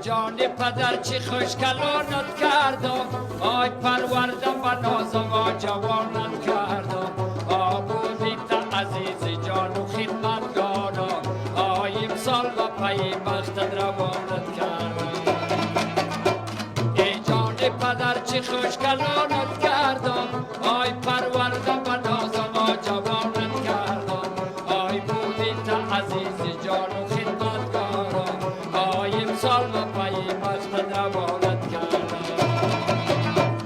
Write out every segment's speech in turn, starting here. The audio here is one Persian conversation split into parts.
جان پدر چی خوش کلانت کردم آی پروردم و نازم و جوانت کردم آبودی تا عزیز جان و خدمتگارم آی امسال و پی بختت روانت کردم ای جان پدر چی خوش کلانت کردم آی پروردم و نازم و جوانت کردم آی بودی تا عزیز جان و خدمتگارم آی امسال و پی بختت روانت کردم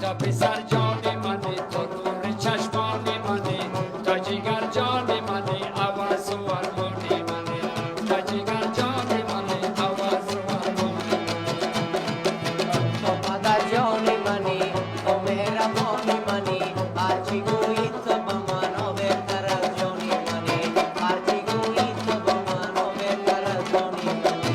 تا پسر جان منی تو نور چشمان منی تا جگر جان منی عوض و ارمانی منی تا جگر جان منی عوض و ارمانی تو مادر جان منی تو مهربان منی هرچی گویی تو به من بهتر از جان منی هرچی گویی تو به من بهتر از جان منی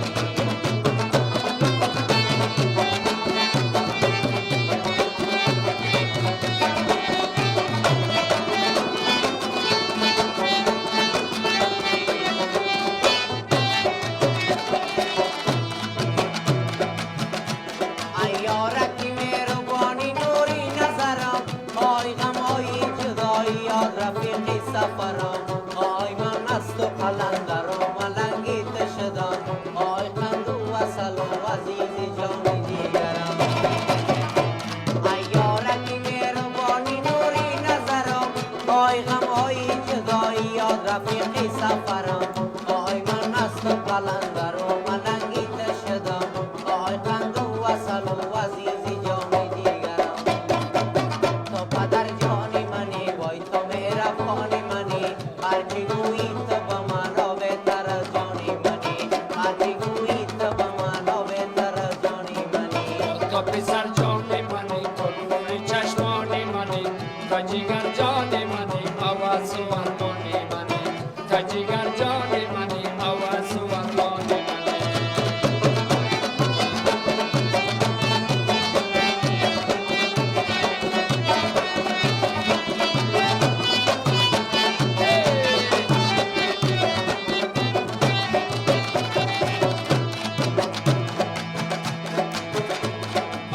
ایارکی مهربانی نوری نظرم آی غم آی جدایی یاد رفیقی سفرم آی من از تو قلندرم ملنگیت شدم آی قند و وصل و عزیز جان دیگرم ایارکی مهربانی نوری نظرم آی غم آی جدایی یاد رفیقی سفرم آی من از تو قلندرم ملنگیت شدم آی قند و وصل و عزیز جان دیگرم تو پدر جان منی وای تو مهربان منی هرچی گویی تو به من بهتر از جان منی هرچی گویی تو به من بهتر از جان منی تو پسر جان منی تو نور چشمان منی تا جگر جان منی عوض و ارمانی منی تا جگر جان منی عوض و ارمانی منی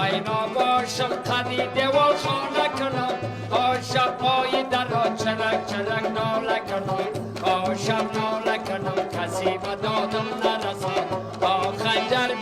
اینا باشم قدیده و خانه کنم آشم پای در را چرک چرک ناله کنم آشم ناله کنم کسی به دادم نرسد خنجر